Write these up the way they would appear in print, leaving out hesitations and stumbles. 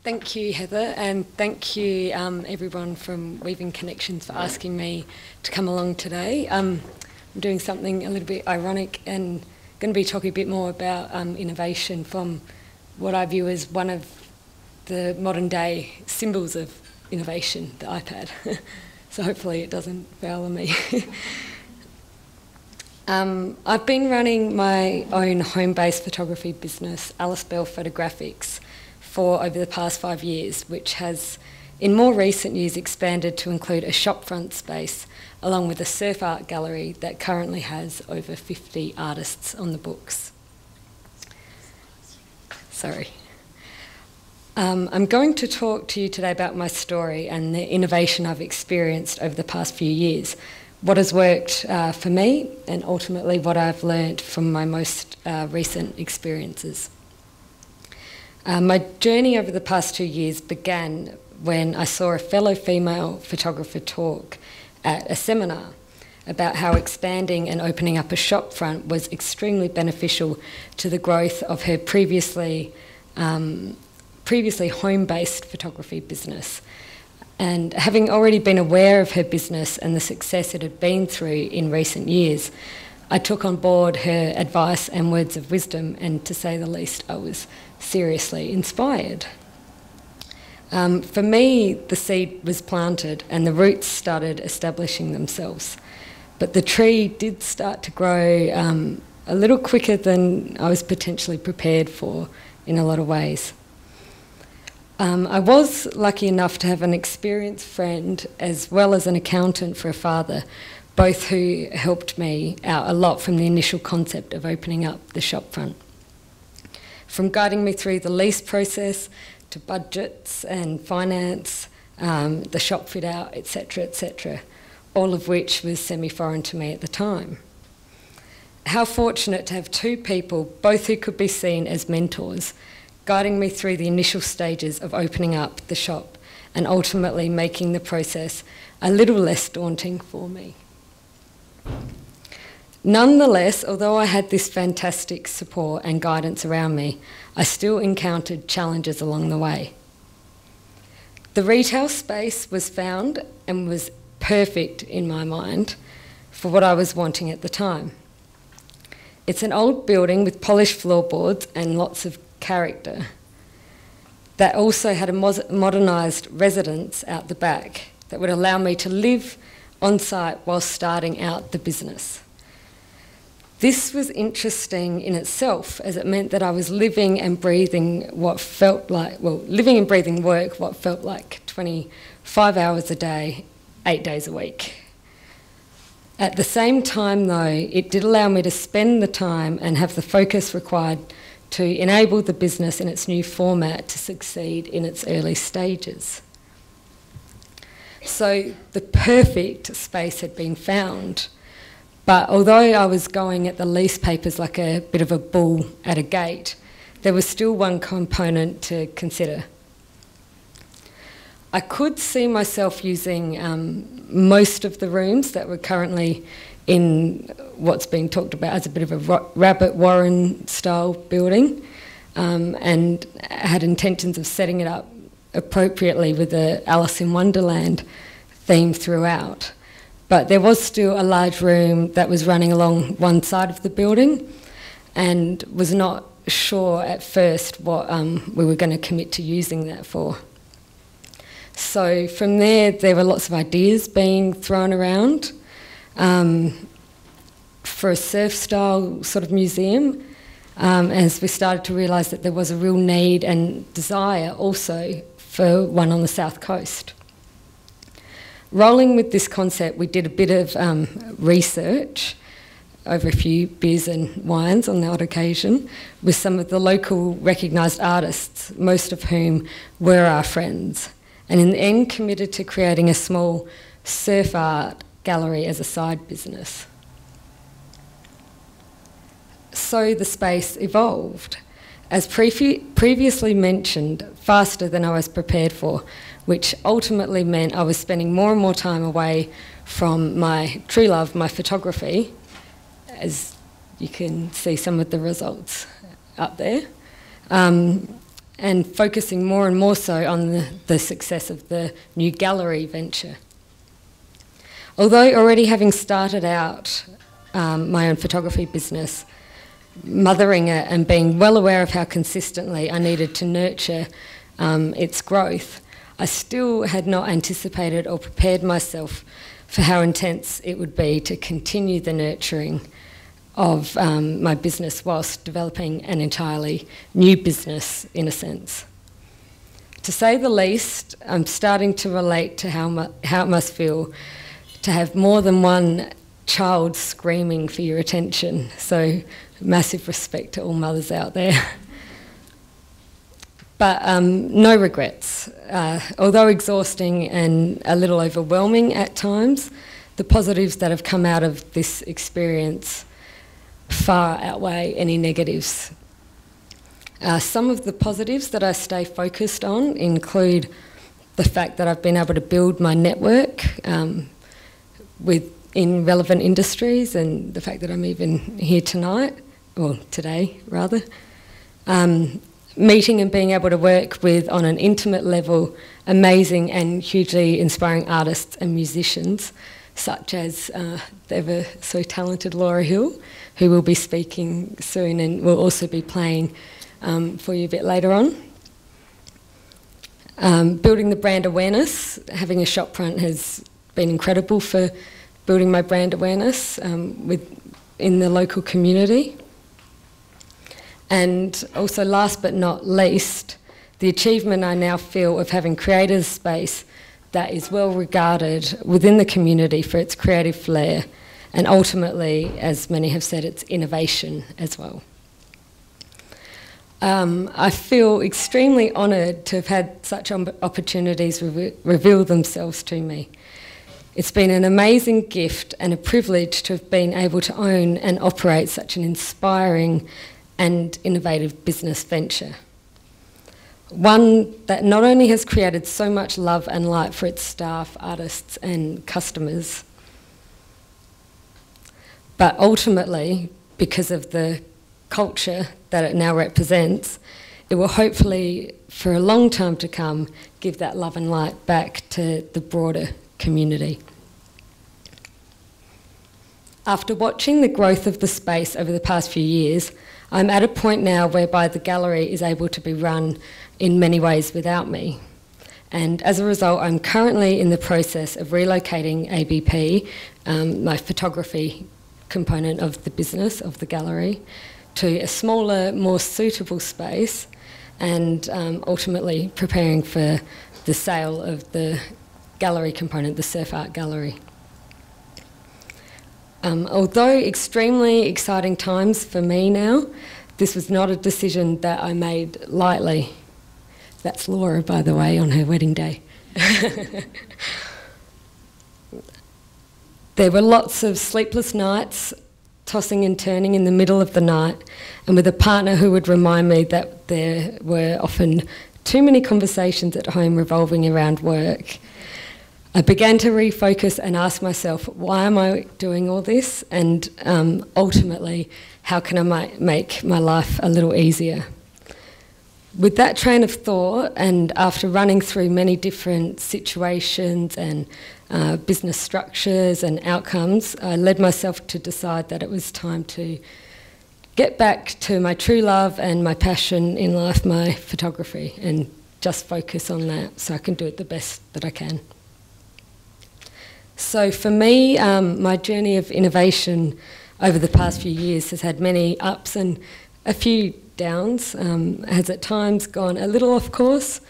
Thank you, Heather, and thank you everyone from Weaving Connections for asking me to come along today. I'm doing something a little bit ironic and going to be talking a bit more about innovation from what I view as one of the modern day symbols of innovation, the iPad. So hopefully it doesn't foul on me. I've been running my own home-based photography business, Alice Bell Photographics, for over the past 5 years, which has in more recent years expanded to include a shopfront space along with a surf art gallery that currently has over 50 artists on the books. Sorry. I'm going to talk to you today about my story and the innovation I've experienced over the past few years, what has worked for me, and ultimately what I've learned from my most recent experiences. My journey over the past 2 years began when I saw a fellow female photographer talk at a seminar about how expanding and opening up a shop front was extremely beneficial to the growth of her previously home-based photography business. And having already been aware of her business and the success it had been through in recent years, I took on board her advice and words of wisdom, and to say the least, I was seriously inspired. For me, the seed was planted and the roots started establishing themselves. But the tree did start to grow a little quicker than I was potentially prepared for in a lot of ways. I was lucky enough to have an experienced friend as well as an accountant for a father, both who helped me out a lot from the initial concept of opening up the shopfront. From guiding me through the lease process to budgets and finance, the shop fit out, etc., all of which was semi-foreign to me at the time. How fortunate to have two people, both who could be seen as mentors, guiding me through the initial stages of opening up the shop and ultimately making the process a little less daunting for me. Nonetheless, although I had this fantastic support and guidance around me, I still encountered challenges along the way. The retail space was found and was perfect in my mind for what I was wanting at the time. It's an old building with polished floorboards and lots of character that also had a modernised residence out the back that would allow me to live on site while starting out the business. This was interesting in itself, as it meant that I was living and breathing what felt like, living and breathing work what felt like 25 hours a day, 8 days a week. At the same time though, it did allow me to spend the time and have the focus required to enable the business in its new format to succeed in its early stages. So the perfect space had been found, but although I was going at the lease papers like a bit of a bull at a gate, there was still one component to consider. I could see myself using most of the rooms that were currently in what's being talked about as a bit of a rabbit warren style building, and had intentions of setting it up appropriately with the Alice in Wonderland theme throughout. But there was still a large room that was running along one side of the building, and was not sure at first what we were going to commit to using that for. So from there were lots of ideas being thrown around for a surf style sort of museum, as we started to realise that there was a real need and desire also for one on the south coast. Rolling with this concept, we did a bit of research over a few beers and wines on the odd occasion with some of the local recognised artists, most of whom were our friends, and in the end committed to creating a small surf art gallery as a side business. So the space evolved, as previously mentioned, faster than I was prepared for, which ultimately meant I was spending more and more time away from my true love, my photography, as you can see some of the results up there, and focusing more and more so on the success of the new gallery venture. Although already having started out my own photography business, mothering it and being well aware of how consistently I needed to nurture its growth, I still had not anticipated or prepared myself for how intense it would be to continue the nurturing of my business whilst developing an entirely new business, in a sense. To say the least, I'm starting to relate to how it must feel to have more than one child screaming for your attention. So massive respect to all mothers out there. But no regrets. Although exhausting and a little overwhelming at times, the positives that have come out of this experience far outweigh any negatives. Some of the positives that I stay focused on include the fact that I've been able to build my network in relevant industries, and the fact that I'm even here tonight, or today rather. Meeting and being able to work with, on an intimate level, amazing and hugely inspiring artists and musicians, such as the ever so talented Laura Hill, who will be speaking soon and will also be playing for you a bit later on. Building the brand awareness, having a shopfront has been incredible for building my brand awareness in the local community. And also, last but not least, the achievement I now feel of having created a space that is well regarded within the community for its creative flair, and ultimately, as many have said, its innovation as well. I feel extremely honoured to have had such opportunities reveal themselves to me. It's been an amazing gift and a privilege to have been able to own and operate such an inspiring and innovative business venture. One that not only has created so much love and light for its staff, artists and customers, but ultimately, because of the culture that it now represents, it will hopefully, for a long time to come, give that love and light back to the broader community. After watching the growth of the space over the past few years, I'm at a point now whereby the gallery is able to be run in many ways without me. And as a result, I'm currently in the process of relocating ABP, my photography component of the business, of the gallery, to a smaller, more suitable space, and ultimately preparing for the sale of the gallery component, the Surf Art Gallery. Although extremely exciting times for me now, this was not a decision that I made lightly. That's Laura, by the way, on her wedding day. There were lots of sleepless nights, tossing and turning in the middle of the night, and with a partner who would remind me that there were often too many conversations at home revolving around work. I began to refocus and ask myself, why am I doing all this? And ultimately, how can I make my life a little easier? With that train of thought, and after running through many different situations and business structures and outcomes, I led myself to decide that it was time to get back to my true love and my passion in life, my photography, and just focus on that so I can do it the best that I can. So for me, my journey of innovation over the past few years has had many ups and a few downs, has at times gone a little off course,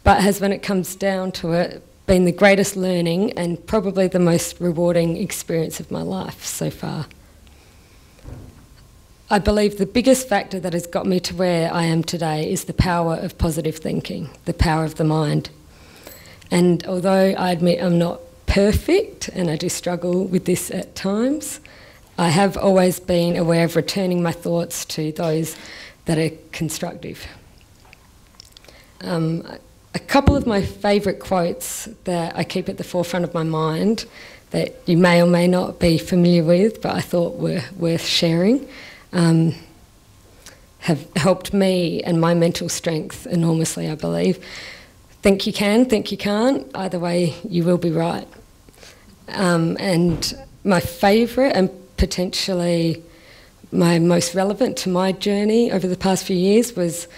but has, when it comes down to it, been the greatest learning and probably the most rewarding experience of my life so far. I believe the biggest factor that has got me to where I am today is the power of positive thinking, the power of the mind. And although I admit I'm not perfect, and I do struggle with this at times, I have always been aware of returning my thoughts to those that are constructive. A couple of my favourite quotes that I keep at the forefront of my mind that you may or may not be familiar with, but I thought were worth sharing, have helped me and my mental strength enormously, I believe. Think you can, think you can't. Either way, you will be right. And my favourite and potentially my most relevant to my journey over the past few years was,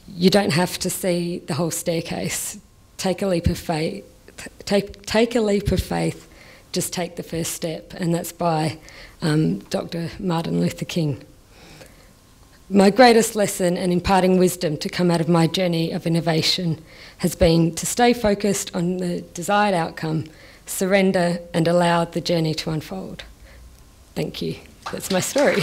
you don't have to see the whole staircase. Take a leap of faith. Take a leap of faith. Just take the first step. And that's by Dr. Martin Luther King. My greatest lesson and imparting wisdom to come out of my journey of innovation has been to stay focused on the desired outcome, surrender, and allow the journey to unfold. Thank you. That's my story.